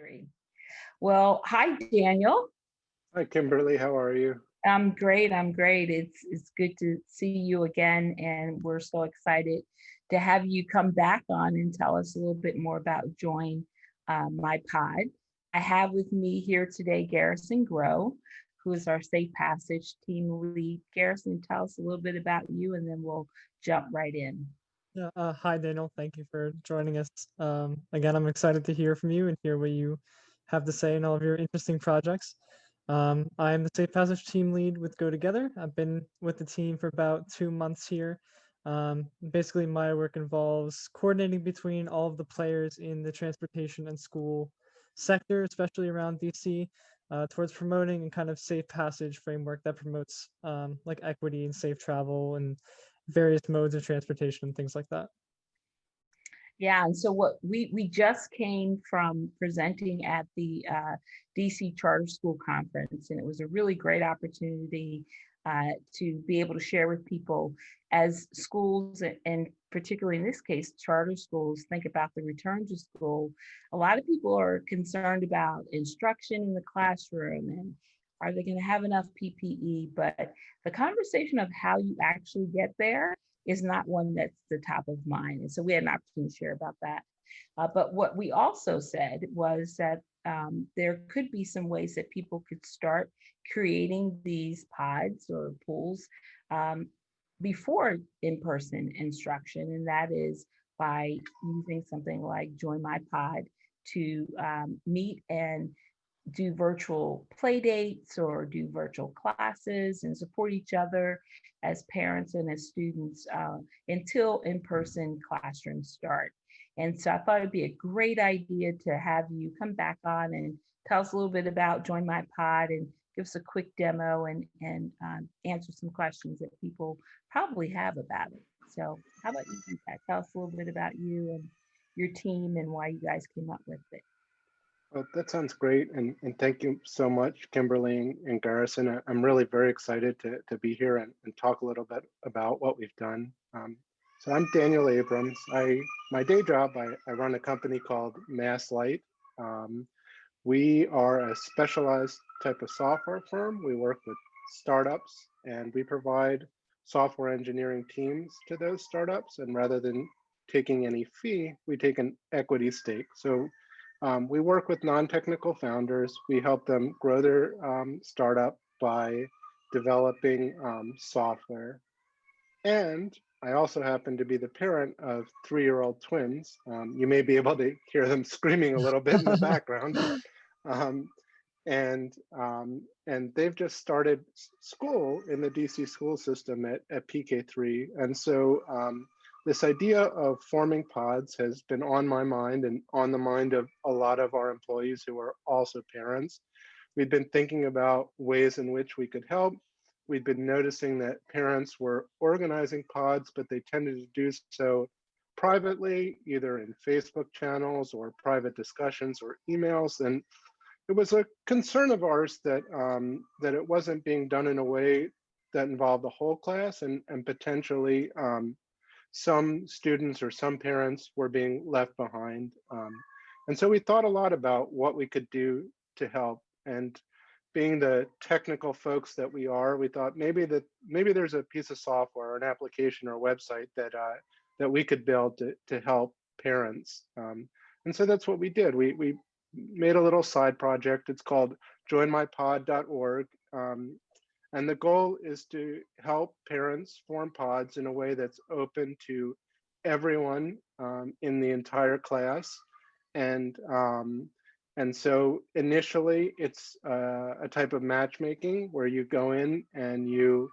Three. Well, hi, Daniel. Hi, Kimberly. How are you? I'm great. I'm great. It's good to see you again, and we're so excited to have you come back on and tell us a little bit more about Join My Pod. I have with me here today Garrison Grow, who is our Safe Passage team lead. Garrison, tell us a little bit about you, and then we'll jump right in. Yeah, hi Daniel. Thank you for joining us. Again, I'm excited to hear from you and hear what you have to say in all of your interesting projects. I'm the Safe Passage team lead with Go Together. I've been with the team for about 2 months here. Basically, my work involves coordinating between all of the players in the transportation and school sector, especially around DC, towards promoting a kind of safe passage framework that promotes like equity and safe travel and various modes of transportation and things like that. Yeah, and so what we just came from presenting at the DC Charter School Conference, and it was a really great opportunity to be able to share with people as schools, and particularly in this case, charter schools, think about the return to school. A lot of people are concerned about instruction in the classroom and are they going to have enough PPE? But the conversation of how you actually get there is not one that's the top of mind. And so we had an opportunity to share about that. But what we also said was that there could be some ways that people could start creating these pods or pools before in-person instruction. And that is by using something like JoinMyPod to meet and do virtual play dates or do virtual classes and support each other as parents and as students until in-person classrooms start. And so I thought it'd be a great idea to have you come back on and tell us a little bit about Join My Pod and give us a quick demo and answer some questions that people probably have about it. So how about you do that? Tell us a little bit about you and your team and why you guys came up with it. Well, that sounds great. And thank you so much, Kimberly and Garrison. I'm really very excited to be here and talk a little bit about what we've done. So I'm Daniel Abrams. My day job, I run a company called Mass Light. We are a specialized type of software firm. We work with startups and we provide software engineering teams to those startups. And rather than taking any fee, we take an equity stake. So we work with non-technical founders. We help them grow their startup by developing software. And I also happen to be the parent of 3-year-old twins. You may be able to hear them screaming a little bit in the background. And they've just started school in the DC school system at PK3. And so this idea of forming pods has been on my mind and on the mind of a lot of our employees who are also parents. We've been thinking about ways in which we could help. We've been noticing that parents were organizing pods, but they tended to do so privately, either in Facebook channels or private discussions or emails. And it was a concern of ours that that it wasn't being done in a way that involved the whole class and potentially some students or some parents were being left behind. And so we thought a lot about what we could do to help. And being the technical folks that we are, we thought maybe there's a piece of software or an application or a website that we could build to help parents. And so that's what we did. We made a little side project. It's called JoinMyPod.org. And the goal is to help parents form pods in a way that's open to everyone in the entire class. And so initially it's a type of matchmaking where you go in and you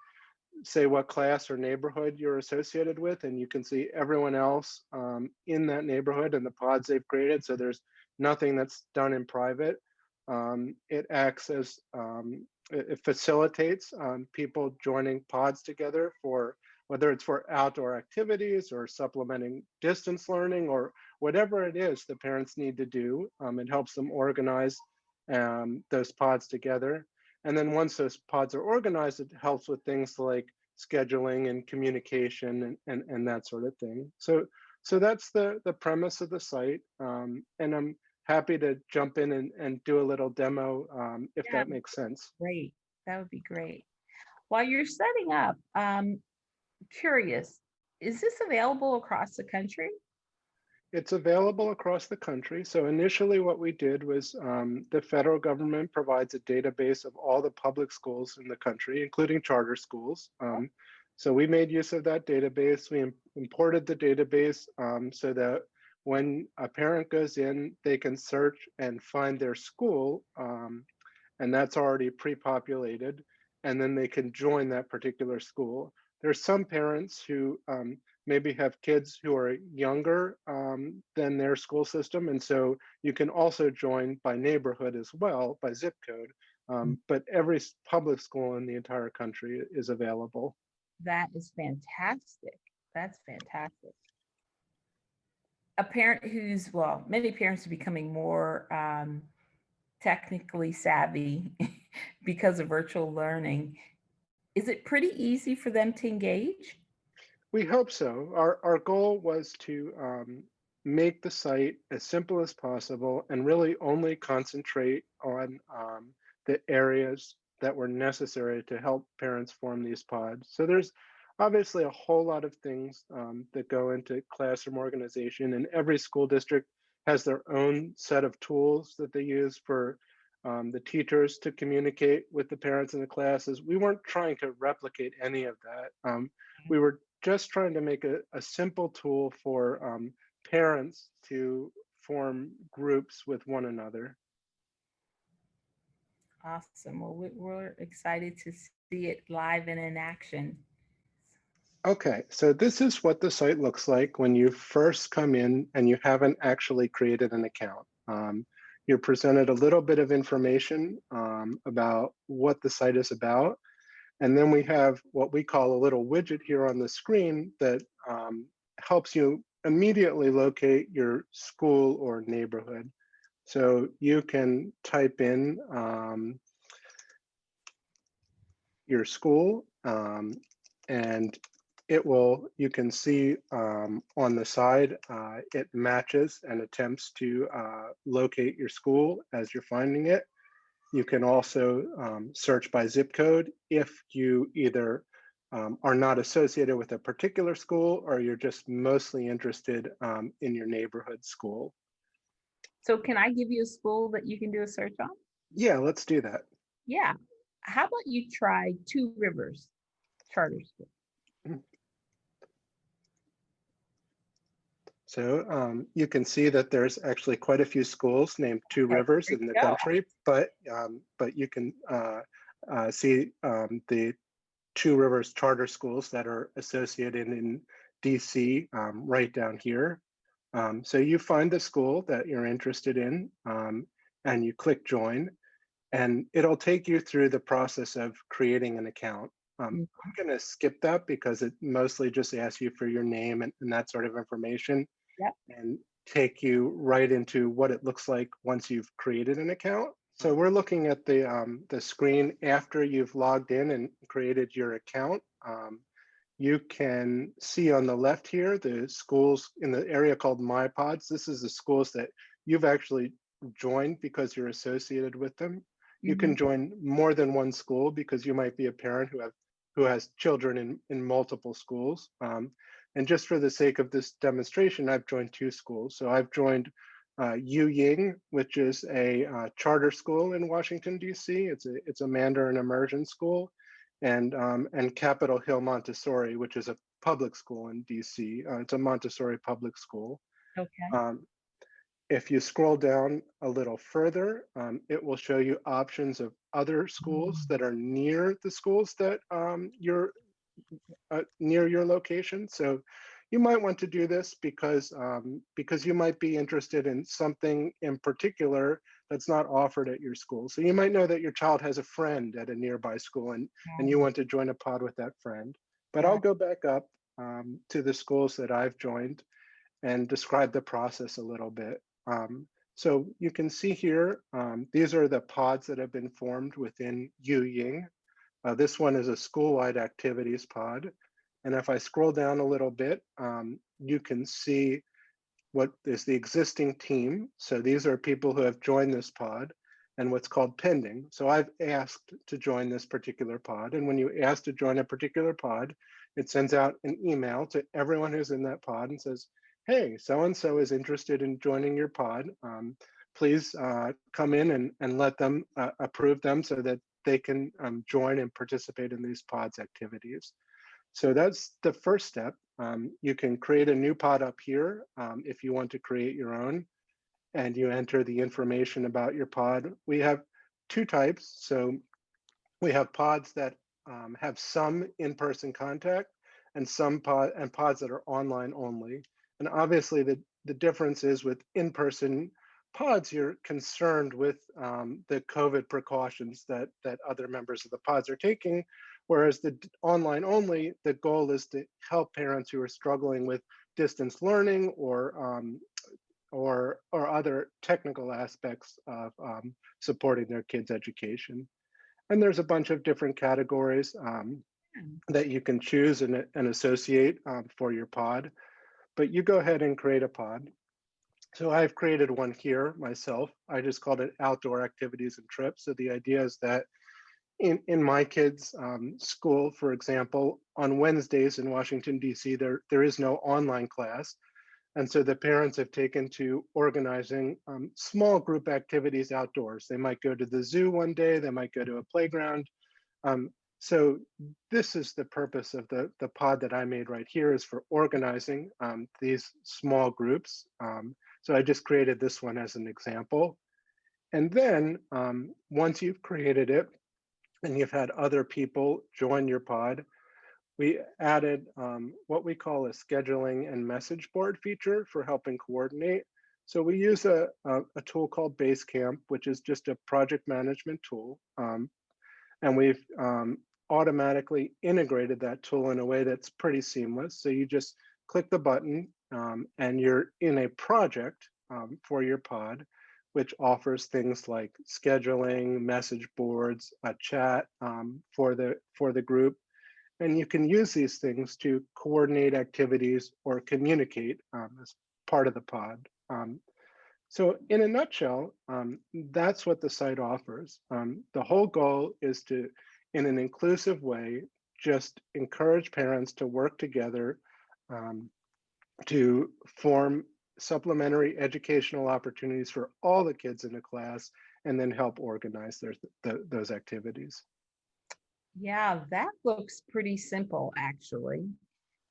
say what class or neighborhood you're associated with, and you can see everyone else in that neighborhood and the pods they've created. So there's nothing that's done in private. It acts as it facilitates people joining pods together for whether it's for outdoor activities or supplementing distance learning or whatever it is the parents need to do. It helps them organize those pods together. And then once those pods are organized, it helps with things like scheduling and communication and that sort of thing. So that's the premise of the site. And I'm happy to jump in and do a little demo if Yeah, that makes sense. great. That would be great. While you're setting up, curious, is this available across the country? It's available across the country. So initially what we did was the federal government provides a database of all the public schools in the country, including charter schools. So we made use of that database. We imported the database so that when a parent goes in, they can search and find their school, and that's already pre-populated, and then they can join that particular school. There's some parents who maybe have kids who are younger than their school system. And so you can also join by neighborhood as well, by zip code. But every public school in the entire country is available. That is fantastic. That's fantastic. A parent who's, well, many parents are becoming more technically savvy because of virtual learning. Is it pretty easy for them to engage? We hope so. Our goal was to make the site as simple as possible and really only concentrate on the areas that were necessary to help parents form these pods. So there's obviously a whole lot of things that go into classroom organization, and every school district has their own set of tools that they use for the teachers to communicate with the parents in the classes. We weren't trying to replicate any of that. We were just trying to make a simple tool for parents to form groups with one another. Awesome. Well, we're excited to see it live and in action. Okay, so this is what the site looks like when you first come in and you haven't actually created an account. You're presented a little bit of information about what the site is about. And then we have what we call a little widget here on the screen that helps you immediately locate your school or neighborhood. So you can type in your school and it will, you can see on the side, it matches and attempts to locate your school as you're finding it. You can also search by zip code if you either are not associated with a particular school or you're just mostly interested in your neighborhood school. So can I give you a school that you can do a search on? Yeah, let's do that. Yeah. How about you try Two Rivers Charter School? So you can see that there's actually quite a few schools named Two Rivers in the country, but you can see the Two Rivers charter schools that are associated in DC right down here. So you find the school that you're interested in and you click join, and it'll take you through the process of creating an account. I'm going to skip that because it mostly just asks you for your name and that sort of information. Yep. And take you right into what it looks like once you've created an account. So we're looking at the screen after you've logged in and created your account. You can see on the left here the schools in the area called MyPods. This is the schools that you've actually joined because you're associated with them. You can join more than one school because you might be a parent who has children in multiple schools. And just for the sake of this demonstration, I've joined two schools. So I've joined Yu Ying, which is a charter school in Washington, D.C. It's a Mandarin immersion school, and Capitol Hill Montessori, which is a public school in D.C. It's a Montessori public school. Okay. If you scroll down a little further, it will show you options of other schools that are near the schools that you're near your location. So you might want to do this because you might be interested in something in particular that's not offered at your school. So you might know that your child has a friend at a nearby school and you want to join a pod with that friend. But I'll go back up to the schools that I've joined and describe the process a little bit. So you can see here, these are the pods that have been formed within Yu Ying. This one is a school-wide activities pod. And if I scroll down a little bit, you can see what is the existing team. So these are people who have joined this pod, and what's called pending. So I've asked to join this particular pod. And when you ask to join a particular pod, it sends out an email to everyone who's in that pod and says, hey, so-and-so is interested in joining your pod. Please come in and let them approve them so that they can join and participate in these pods activities. So that's the first step. You can create a new pod up here if you want to create your own, and you enter the information about your pod. We have two types. So we have pods that have some in-person contact, and pods that are online only. And obviously the difference is with in-person pods, you're concerned with the COVID precautions that other members of the pods are taking, whereas the online only, the goal is to help parents who are struggling with distance learning or other technical aspects of supporting their kids' education. And there's a bunch of different categories that you can choose and associate for your pod, but you go ahead and create a pod. So I've created one here myself. I just called it outdoor activities and trips. So the idea is that in my kids' school, for example, on Wednesdays in Washington, D.C., there is no online class. And so the parents have taken to organizing small group activities outdoors. They might go to the zoo one day, they might go to a playground. So this is the purpose of the pod that I made right here, is for organizing these small groups. So I just created this one as an example. And then once you've created it and you've had other people join your pod, we added what we call a scheduling and message board feature for helping coordinate. So we use a tool called Basecamp, which is just a project management tool. And we've automatically integrated that tool in a way that's pretty seamless. So you just click the button and you're in a project for your pod, which offers things like scheduling, message boards, a chat for the group. And you can use these things to coordinate activities or communicate as part of the pod. So in a nutshell, that's what the site offers. The whole goal is to, in an inclusive way, just encourage parents to work together to form supplementary educational opportunities for all the kids in the class, and then help organize those activities. Yeah, that looks pretty simple, actually.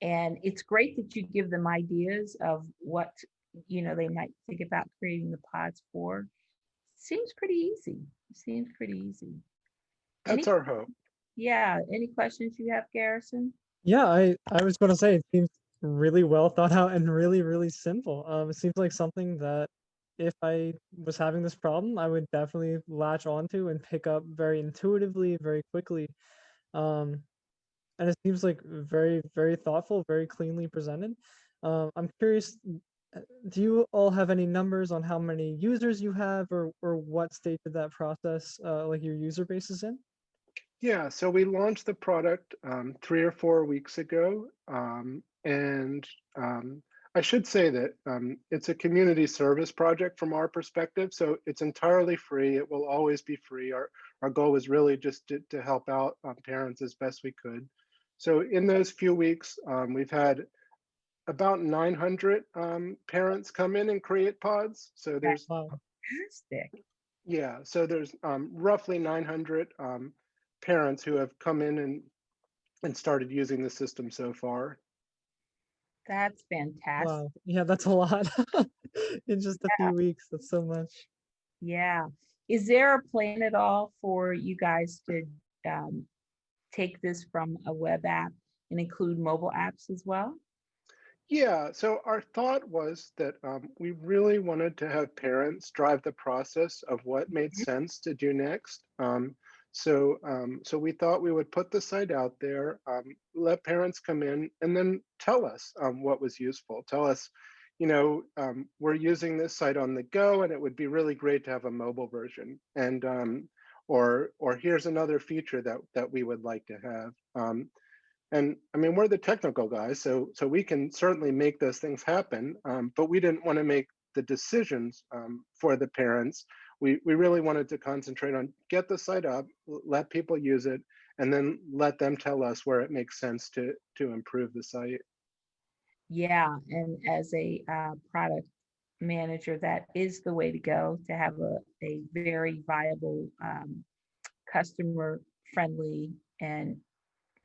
And it's great that you give them ideas of what, they might think about creating the pods for. Seems pretty easy. Seems pretty easy. That's our hope. Yeah, any questions you have, Garrison? Yeah, I was going to say, it seems really well thought out and really, really simple. It seems like something that if I was having this problem, I would definitely latch onto and pick up very intuitively, very quickly. And it seems like very, very thoughtful, very cleanly presented. I'm curious, do you all have any numbers on how many users you have, or what stage of that process, like your user base is in? Yeah, so we launched the product 3 or 4 weeks ago. And I should say that it's a community service project from our perspective. So it's entirely free. It will always be free. Our goal was really just to help out parents as best we could. So in those few weeks, we've had about 900 parents come in and create pods. So there's, Fantastic. yeah, so there's roughly 900 parents who have come in and started using the system so far. That's fantastic. Wow. Yeah, that's a lot in just a few weeks. That's so much. Yeah. Is there a plan at all for you guys to take this from a web app and include mobile apps as well? Yeah, so our thought was that we really wanted to have parents drive the process of what made sense to do next. So we thought we would put the site out there, let parents come in, and then tell us what was useful. Tell us, we're using this site on the go, and it would be really great to have a mobile version. And or here's another feature that we would like to have. And I mean, we're the technical guys, so we can certainly make those things happen. But we didn't want to make the decisions for the parents. We really wanted to concentrate on get the site up, let people use it, and then let them tell us where it makes sense to improve the site. Yeah, and as a product manager, that is the way to go, to have a very viable, customer friendly, and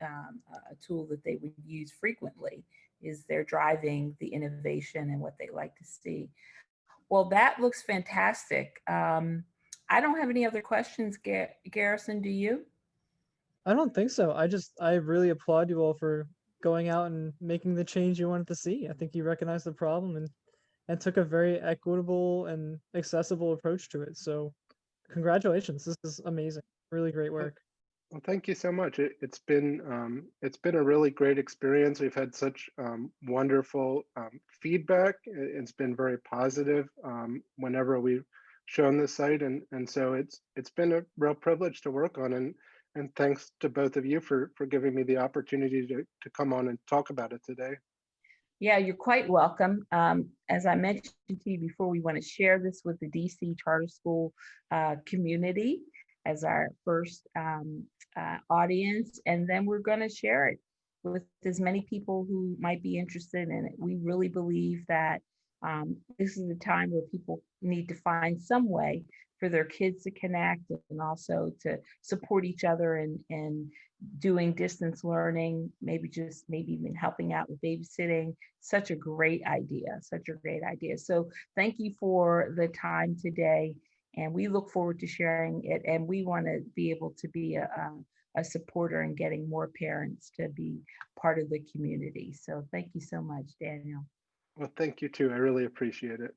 a tool that they would use frequently, is they're driving the innovation and what they like to see. Well, that looks fantastic. I don't have any other questions, Garrison, do you? I don't think so. I really applaud you all for going out and making the change you wanted to see. I think you recognized the problem and took a very equitable and accessible approach to it. So congratulations. This is amazing. Really great work. Well, thank you so much. It's been a really great experience. We've had such wonderful feedback. It's been very positive whenever we've shown the site, and so it's been a real privilege to work on. And thanks to both of you for giving me the opportunity to come on and talk about it today. Yeah, you're quite welcome. As I mentioned to you before, we want to share this with the DC Charter School community as our first audience, and then we're going to share it with as many people who might be interested in it. We really believe that this is a time where people need to find some way for their kids to connect, and also to support each other in doing distance learning, maybe even helping out with babysitting. Such a great idea, such a great idea. So thank you for the time today, and we look forward to sharing it, and we want to be able to be a supporter and getting more parents to be part of the community. So thank you so much, Daniel. Well, thank you too. I really appreciate it.